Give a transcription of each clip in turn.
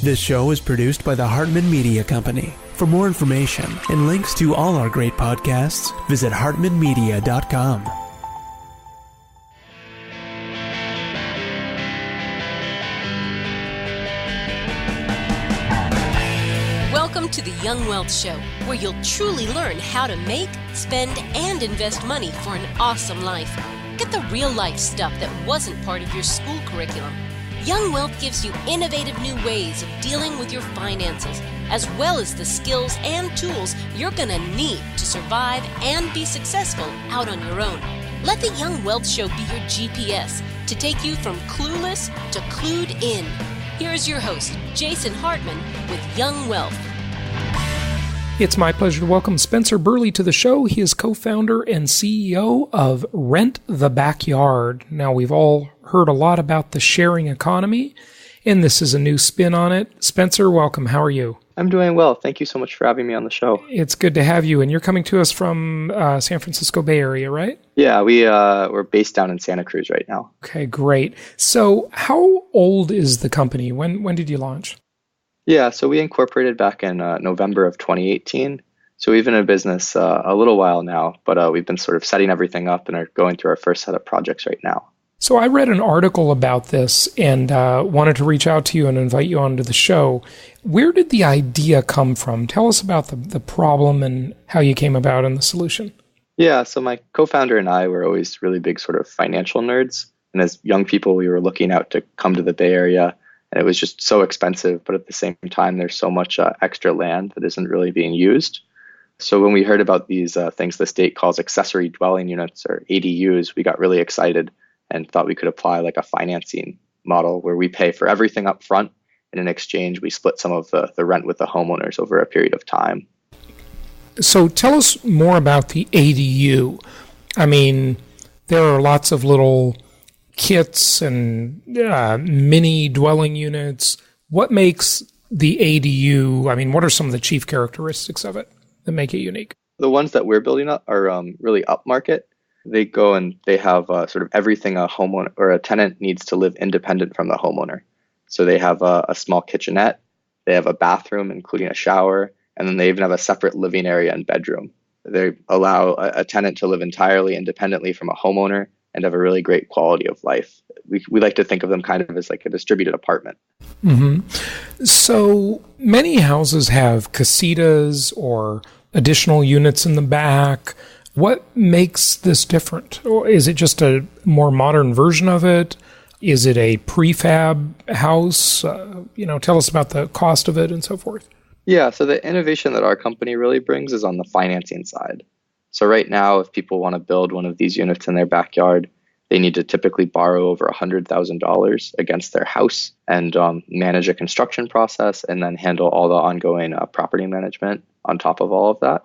This show is produced by the Hartman Media Company. For more information and links to all our great podcasts, visit hartmanmedia.com. Welcome to the Young Wealth Show, where you'll truly learn how to make, spend, and invest money for an awesome life. Get the real-life stuff that wasn't part of your school curriculum. Young Wealth gives you innovative new ways of dealing with your finances, as well as the skills and tools you're going to need to survive and be successful out on your own. Let the Young Wealth Show be your GPS to take you from clueless to clued in. Here's your host, Jason Hartman, with Young Wealth. It's my pleasure to welcome Spencer Burleigh to the show. He is co-founder and CEO of Rent the Backyard. Now, we've all heard a lot about the sharing economy, and this is a new spin on it. Spencer, welcome. How are you? I'm doing well. Thank you so much for having me on the show. It's good to have you, and you're coming to us from San Francisco Bay Area, right? Yeah, we're based down in Santa Cruz right now. Okay, great. So how old is the company? When did you launch? Yeah, so we incorporated back in November of 2018. So we've been in business a little while now, but we've been sort of setting everything up and are going through our first set of projects right now. So I read an article about this and wanted to reach out to you and invite you onto the show. Where did the idea come from? Tell us about the problem and how you came about and the solution. Yeah, so my co-founder and I were always really big sort of financial nerds. And as young people, we were looking out to come to the Bay Area. And it was just so expensive, but at the same time, there's so much extra land that isn't really being used. So when we heard about these things the state calls accessory dwelling units, or ADUs, we got really excited and thought we could apply like a financing model where we pay for everything up front, and in exchange, we split some of the rent with the homeowners over a period of time. So tell us more about the ADU. I mean, there are lots of little kits and mini dwelling units. What makes the ADU, I mean, what are some of the chief characteristics of it that make it unique? The ones that we're building up are really upmarket. They go and they have sort of everything a homeowner or a tenant needs to live independent from the homeowner. So they have a small kitchenette, they have a bathroom, including a shower, and then they even have a separate living area and bedroom. They allow a tenant to live entirely independently from a homeowner and have a really great quality of life. We like to think of them kind of as like a distributed apartment. Mm-hmm. So many houses have casitas or additional units in the back. What makes this different? Or is it just a more modern version of it? Is it a prefab house? Tell us about the cost of it and so forth. Yeah, so the innovation that our company really brings is on the financing side. So right now, if people want to build one of these units in their backyard, they need to typically borrow over $100,000 against their house and manage a construction process and then handle all the ongoing property management on top of all of that.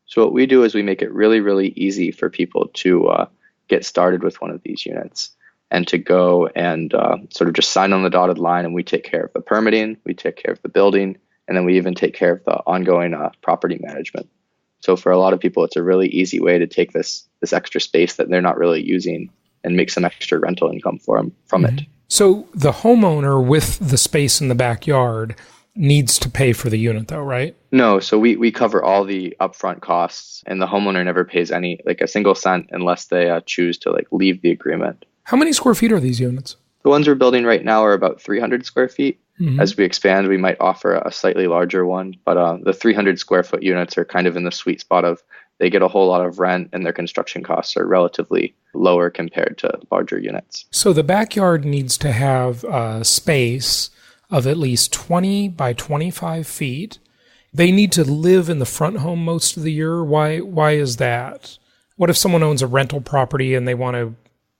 So what we do is we make it really, really easy for people to get started with one of these units and to go and sort of just sign on the dotted line, and we take care of the permitting, we take care of the building, and then we even take care of the ongoing property management. So for a lot of people, it's a really easy way to take this extra space that they're not really using and make some extra rental income from Mm-hmm. it. So the homeowner with the space in the backyard needs to pay for the unit though, right? No, so we cover all the upfront costs, and the homeowner never pays a single cent unless they choose to leave the agreement. How many square feet are these units? The ones we're building right now are about 300 square feet. Mm-hmm. As we expand, we might offer a slightly larger one, but the 300 square foot units are kind of in the sweet spot of they get a whole lot of rent and their construction costs are relatively lower compared to larger units. So the backyard needs to have a space of at least 20 by 25 feet. They need to live in the front home most of the year. Why is that? What if someone owns a rental property and they want to,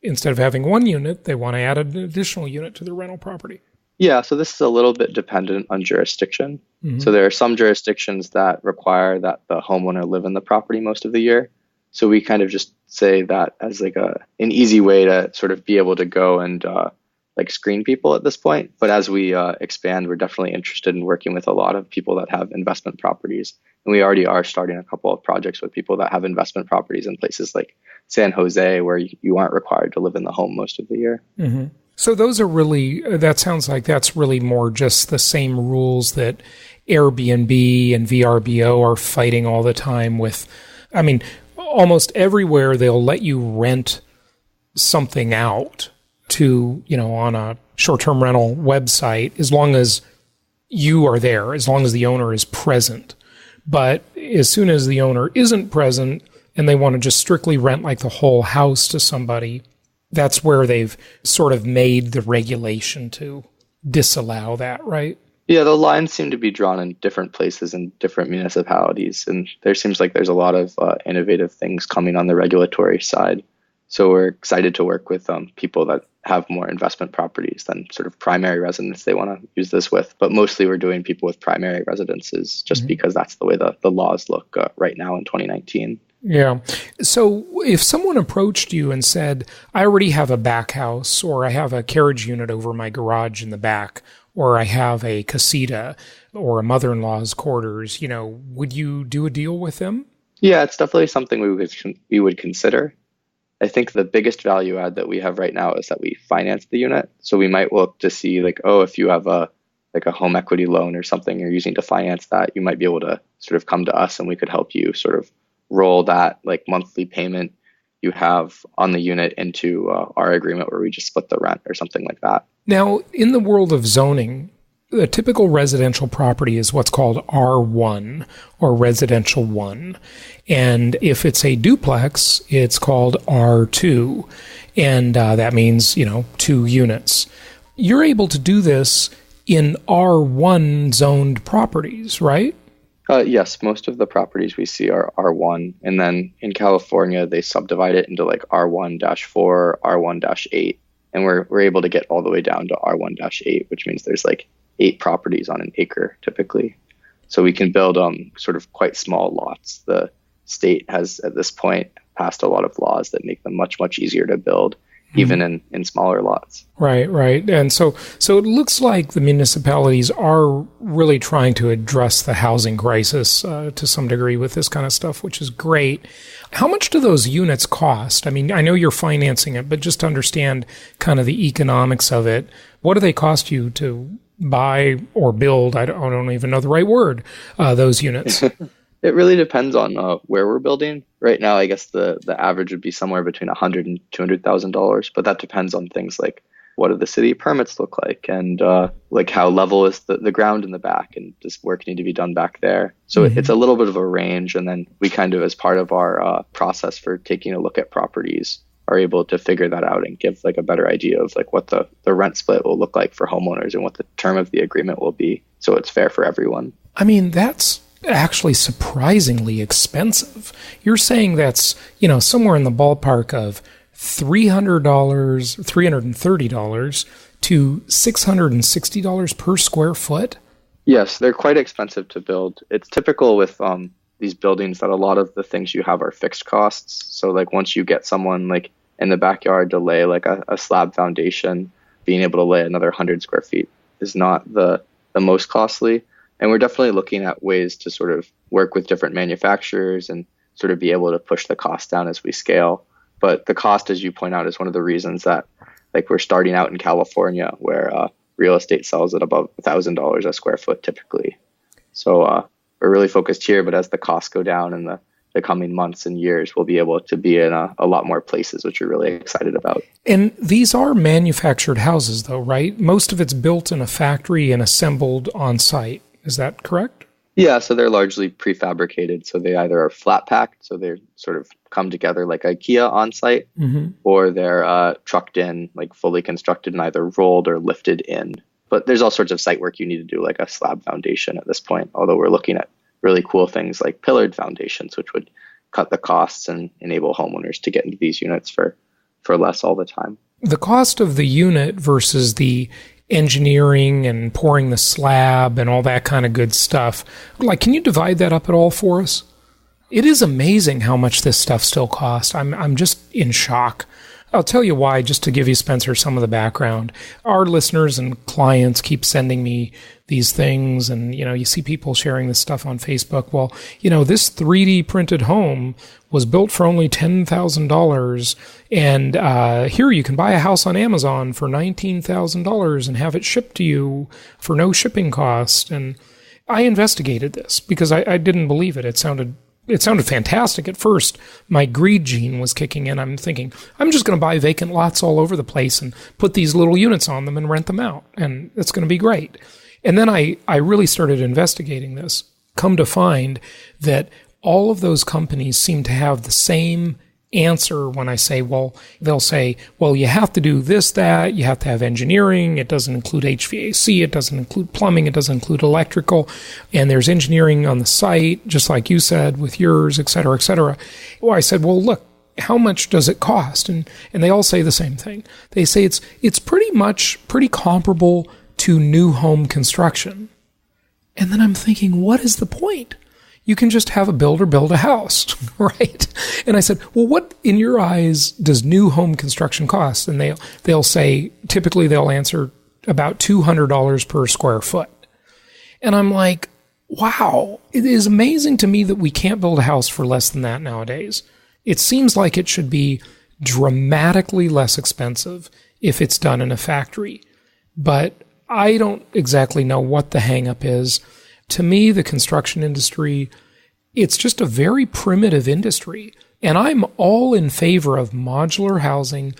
instead of having one unit, they want to add an additional unit to their rental property? Yeah, so this is a little bit dependent on jurisdiction. Mm-hmm. So there are some jurisdictions that require that the homeowner live in the property most of the year. So we kind of just say that as an easy way to sort of be able to go and screen people at this point. But as we expand, we're definitely interested in working with a lot of people that have investment properties. And we already are starting a couple of projects with people that have investment properties in places like San Jose, where you aren't required to live in the home most of the year. Mm-hmm. So those are really, that sounds like that's really more just the same rules that Airbnb and VRBO are fighting all the time with. I mean, almost everywhere they'll let you rent something out to, on a short-term rental website as long as you are there, as long as the owner is present. But as soon as the owner isn't present and they want to just strictly rent like the whole house to somebody, that's where they've sort of made the regulation to disallow that, right? Yeah, the lines seem to be drawn in different places in different municipalities. And there seems like there's a lot of innovative things coming on the regulatory side. So we're excited to work with people that have more investment properties than sort of primary residents they want to use this with. But mostly we're doing people with primary residences just because that's the way the laws look right now in 2019. Yeah. So if someone approached you and said, I already have a back house, or I have a carriage unit over my garage in the back, or I have a casita or a mother-in-law's quarters, would you do a deal with them? Yeah, it's definitely something we would consider. I think the biggest value add that we have right now is that we finance the unit. So we might look to see if you have a home equity loan or something you're using to finance that, you might be able to sort of come to us and we could help you sort of roll that monthly payment you have on the unit into our agreement where we just split the rent or something like that. Now, in the world of zoning, a typical residential property is what's called R1 or residential 1. And if it's a duplex, it's called R2. And that means, 2 units. You're able to do this in R1 zoned properties, right? Yes, most of the properties we see are R1. And then in California, they subdivide it into R1-4, R1-8. And we're able to get all the way down to R1-8, which means there's 8 properties on an acre typically. So we can build sort of quite small lots. The state has at this point passed a lot of laws that make them much, much easier to build, even in smaller lots. Right. And so it looks like the municipalities are really trying to address the housing crisis to some degree with this kind of stuff, which is great. How much do those units cost? I mean, I know you're financing it, but just to understand kind of the economics of it, what do they cost you to buy or build? I don't even know the right word, those units. It really depends on where we're building. Right now, I guess the average would be somewhere between $100,000 and $200,000, but that depends on things like what do the city permits look like, and how level is the ground in the back, and does work need to be done back there. So it's a little bit of a range, and then we kind of, as part of our process for taking a look at properties, are able to figure that out and give a better idea of what the rent split will look like for homeowners and what the term of the agreement will be, so it's fair for everyone. I mean, that's actually surprisingly expensive. You're saying that's, somewhere in the ballpark of $300, $330 to $660 per square foot? Yes, they're quite expensive to build. It's typical with these buildings that a lot of the things you have are fixed costs. So once you get someone in the backyard to lay a slab foundation, being able to lay another 100 square feet is not the most costly. And we're definitely looking at ways to sort of work with different manufacturers and sort of be able to push the cost down as we scale. But the cost, as you point out, is one of the reasons that we're starting out in California, where real estate sells at above $1,000 a square foot typically. So we're really focused here, but as the costs go down in the coming months and years, we'll be able to be in a lot more places, which we're really excited about. And these are manufactured houses though, right? Most of it's built in a factory and assembled on site. Is that correct? Yeah, so they're largely prefabricated. So they either are flat packed, so they're sort of come together like IKEA on site, or they're trucked in, fully constructed and either rolled or lifted in. But there's all sorts of site work you need to do, like a slab foundation at this point, although we're looking at really cool things like pillared foundations, which would cut the costs and enable homeowners to get into these units for less all the time. The cost of the unit versus the engineering and pouring the slab and all that kind of good stuff. Can you divide that up at all for us? It is amazing how much this stuff still costs. I'm just in shock. I'll tell you why, just to give you, Spencer, some of the background. Our listeners and clients keep sending me these things, and, you see people sharing this stuff on Facebook. Well, this 3D printed home was built for only $10,000, and here you can buy a house on Amazon for $19,000 and have it shipped to you for no shipping cost. And I investigated this because I didn't believe it. It sounded fantastic at first. My greed gene was kicking in. I'm thinking, I'm just going to buy vacant lots all over the place and put these little units on them and rent them out, and it's going to be great. And then I really started investigating this. Come to find that all of those companies seem to have the same answer when I say, well, they'll say, well, you have to do this, that, you have to have engineering, it doesn't include HVAC, it doesn't include plumbing, it doesn't include electrical, and there's engineering on the site, just like you said, with yours, et cetera, et cetera. Well, I said, well, look, how much does it cost? And they all say the same thing. They say it's pretty comparable to new home construction. And then I'm thinking, what is the point? You can just have a builder build a house, right? And I said, well, what in your eyes does new home construction cost? And they'll say, typically they'll answer about $200 per square foot. And I'm like, wow, it is amazing to me that we can't build a house for less than that nowadays. It seems like it should be dramatically less expensive if it's done in a factory. But I don't exactly know what the hang-up is. To me, the construction industry, it's just a very primitive industry. And I'm all in favor of modular housing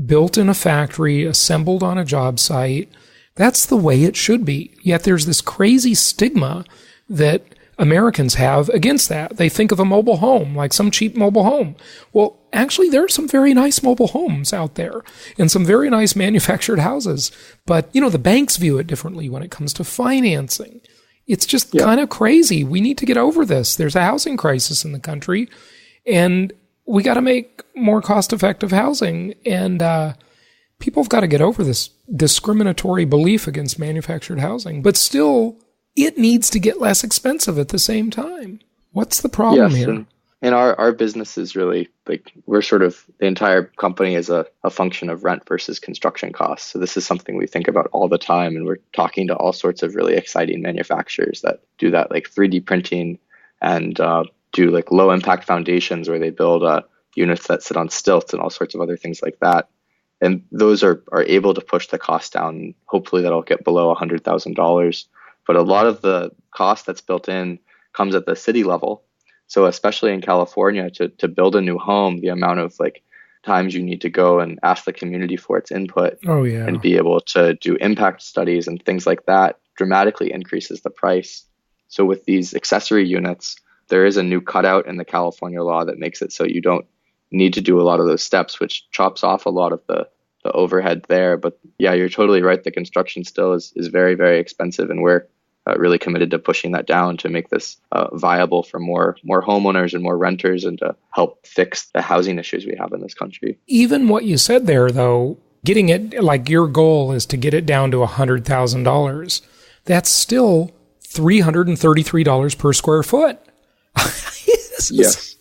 built in a factory, assembled on a job site. That's the way it should be. Yet there's this crazy stigma that Americans have against that. They think of a mobile home like some cheap mobile home. Well, actually, there are some very nice mobile homes out there and some very nice manufactured houses. But, the banks view it differently when it comes to financing. It's just kind of crazy. We need to get over this. There's a housing crisis in the country, and we got to make more cost-effective housing. And people have got to get over this discriminatory belief against manufactured housing. But still, it needs to get less expensive at the same time. What's the problem here? And our business is really we're sort of, the entire company is a function of rent versus construction costs. So this is something we think about all the time. And we're talking to all sorts of really exciting manufacturers that do that, like 3D printing, and do low impact foundations where they build units that sit on stilts and all sorts of other things like that. And those are able to push the cost down. Hopefully that'll get below $100,000. But a lot of the cost that's built in comes at the city level. So especially in California, to build a new home, the amount of times you need to go and ask the community for its input and be able to do impact studies and things like that dramatically increases the price. So with these accessory units, there is a new cutout in the California law that makes it so you don't need to do a lot of those steps, which chops off a lot of the overhead there. But yeah, you're totally right. The construction still is very, very expensive, and we're really committed to pushing that down to make this viable for more homeowners and more renters, and to help fix the housing issues we have in this country. Even what you said there, though, getting it, your goal is to get it down to $100,000. That's still $333 per square foot. Yes.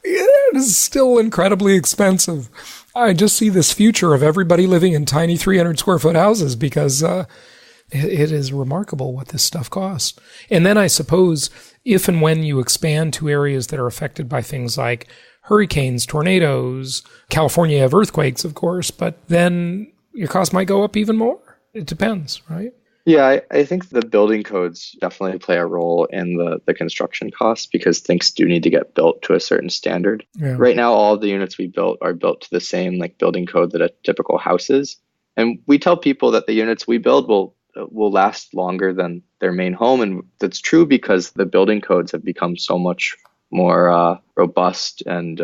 It is still incredibly expensive. I just see this future of everybody living in tiny 300 square foot houses because it is remarkable what this stuff costs. And then I suppose if and when you expand to areas that are affected by things like hurricanes, tornadoes, California have earthquakes, of course, but then your cost might go up even more. It depends, right? Yeah, I think the building codes definitely play a role in the construction costs, because things do need to get built to a certain standard. Yeah. Right now, all of the units we built are built to the same building code that a typical house is. And we tell people that the units we build will last longer than their main home. And that's true because the building codes have become so much more robust and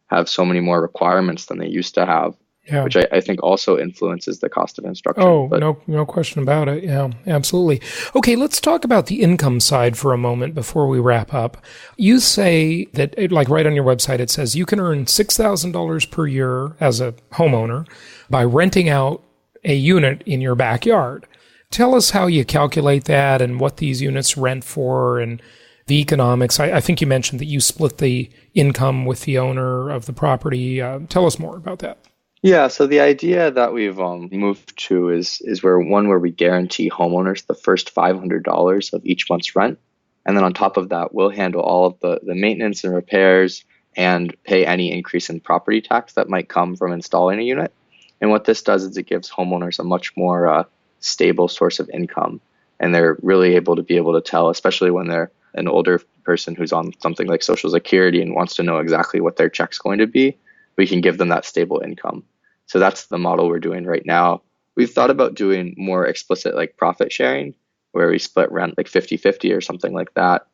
have so many more requirements than they used to have. Yeah. Which I think also influences the cost of construction. Oh, no question about it. Yeah, absolutely. Okay, let's talk about the income side for a moment before we wrap up. You say that, right on your website, it says you can earn $6,000 per year as a homeowner by renting out a unit in your backyard. Tell us how you calculate that and what these units rent for, and the economics. I think you mentioned that you split the income with the owner of the property. Tell us more about that. Yeah, so the idea that we've moved to is where we guarantee homeowners the first $500 of each month's rent. And then on top of that, we'll handle all of the maintenance and repairs and pay any increase in property tax that might come from installing a unit. And what this does is it gives homeowners a much more stable source of income. And they're really able to tell, especially when they're an older person who's on something like Social Security and wants to know exactly what their check's going to be, we can give them that stable income. So that's the model we're doing right now. We've thought about doing more explicit like profit sharing, where we split rent like 50-50 or something like that.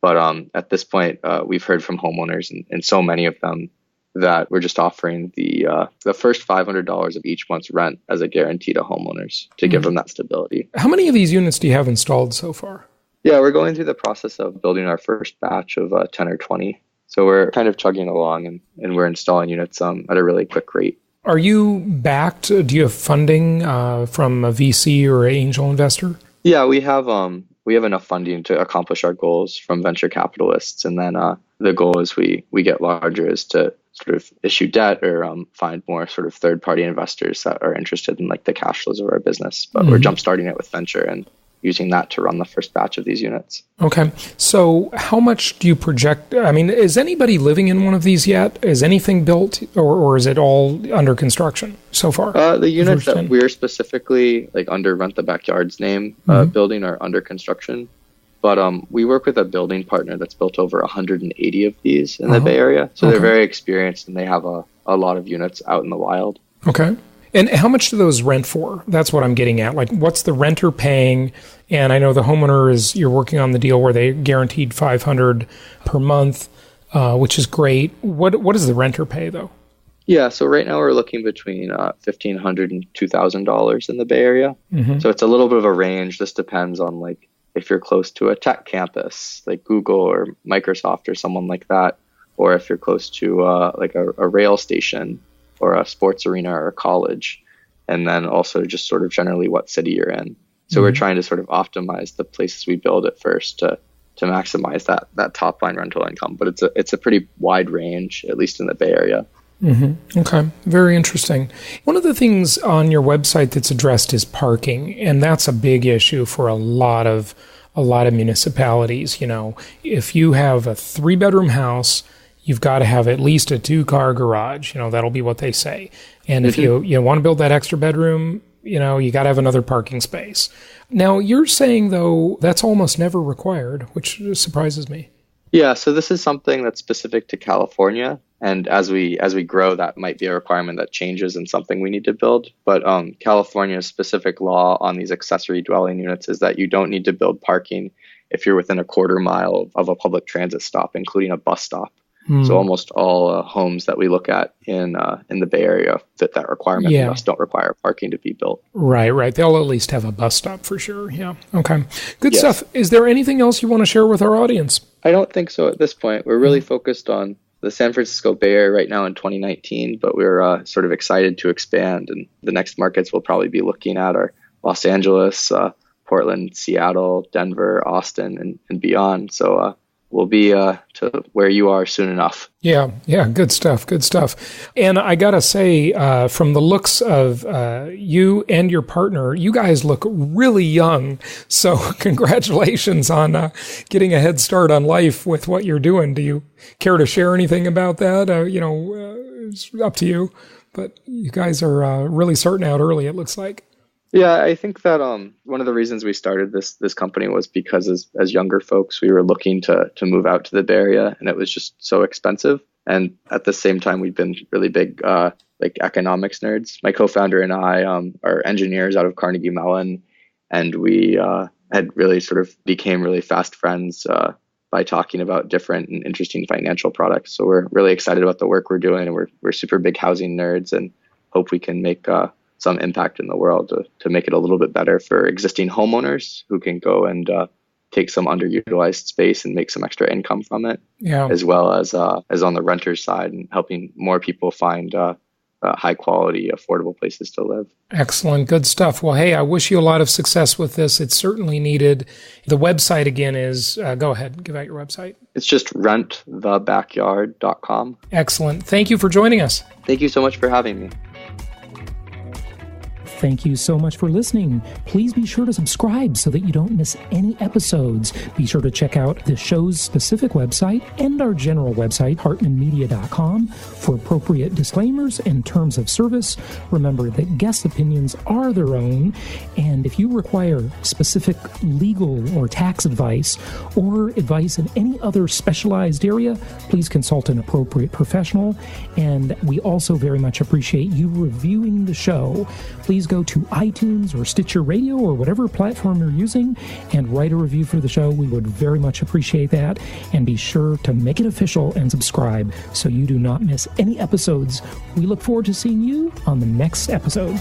But at this point, we've heard from homeowners and so many of them that we're just offering the first $500 of each month's rent as a guarantee to homeowners to give them that stability. How many of these units do you have installed so far? Yeah, we're going through the process of building our first batch of 10 or 20. So we're kind of chugging along and we're installing units at a really quick rate. Are you backed? Do you have funding from a VC or an angel investor? Yeah, we have enough funding to accomplish our goals from venture capitalists. And then the goal as we get larger is to sort of issue debt or find more sort of third-party investors that are interested in like the cash flows of our business. But we're jump-starting it with venture and using that to run the first batch of these units. Okay. So how much do you project? I mean, is anybody living in one of these yet? Is anything built or is it all under construction so far? The units that we're specifically like under Rent the Backyard's name building are under construction. But we work with a building partner that's built over 180 of these in the Bay Area. So they're very experienced and they have a lot of units out in the wild. Okay. And how much do those rent for? That's what I'm getting at. Like, what's the renter paying? And I know the homeowner you're working on the deal where they guaranteed $500 per month, which is great. What does the renter pay, though? Yeah, so right now we're looking between $1,500 and $2,000 in the Bay Area. So it's a little bit of a range. This depends on, like, if you're close to a tech campus, like Google or Microsoft or someone like that, or if you're close to, like, a rail station, or a sports arena or a college, and then also just sort of generally what city you're in. So we're trying to sort of optimize the places we build at first to maximize that top line rental income. But it's a pretty wide range, at least in the Bay Area. Okay, very interesting. One of the things on your website that's addressed is parking, and that's a big issue for a lot of municipalities. You know, if you have a 3-bedroom house, you've got to have at least a 2-car garage. You know, that'll be what they say. And if you want to build that extra bedroom, you know, you got to have another parking space. Now, you're saying, though, that's almost never required, which surprises me. Yeah, so this is something that's specific to California. And as we grow, that might be a requirement that changes and something we need to build. But California's specific law on these accessory dwelling units is that you don't need to build parking if you're within a quarter mile of a public transit stop, including a bus stop. So almost all homes that we look at in the Bay Area fit that requirement. Yeah. Thus don't require parking to be built. Right. They'll at least have a bus stop for sure. Yeah. Okay. Good Yes. stuff. Is there anything else you want to share with our audience? I don't think so at this point. We're really focused on the San Francisco Bay Area right now in 2019, but we're sort of excited to expand. And the next markets we'll probably be looking at are Los Angeles, Portland, Seattle, Denver, Austin, and beyond. So we'll be to where you are soon enough. Yeah, good stuff. And I gotta say, from the looks of you and your partner, you guys look really young. So congratulations on getting a head start on life with what you're doing. Do you care to share anything about that? It's up to you. But you guys are really starting out early, it looks like. Yeah, I think that one of the reasons we started this company was because as younger folks, we were looking to move out to the Bay Area, and it was just so expensive. And at the same time, we've been really big like economics nerds. My co-founder and I are engineers out of Carnegie Mellon, and we had really sort of became really fast friends by talking about different and interesting financial products. So we're really excited about the work we're doing, and we're super big housing nerds, and hope we can make some impact in the world to make it a little bit better for existing homeowners who can go and take some underutilized space and make some extra income from it, as well as on the renters side and helping more people find high quality, affordable places to live. Excellent. Good stuff. Well, hey, I wish you a lot of success with this. It's certainly needed. The website again is, go ahead, give out your website. It's just rentthabackyard.com. Excellent. Thank you for joining us. Thank you so much for having me. Thank you so much for listening. Please be sure to subscribe so that you don't miss any episodes. Be sure to check out the show's specific website and our general website, hartmanmedia.com, for appropriate disclaimers and terms of service. Remember that guest opinions are their own, and if you require specific legal or tax advice or advice in any other specialized area, please consult an appropriate professional. And we also very much appreciate you reviewing the show. Please go to iTunes or Stitcher Radio or whatever platform you're using and write a review for the show. We would very much appreciate that. And be sure to make it official and subscribe so you do not miss any episodes. We look forward to seeing you on the next episode.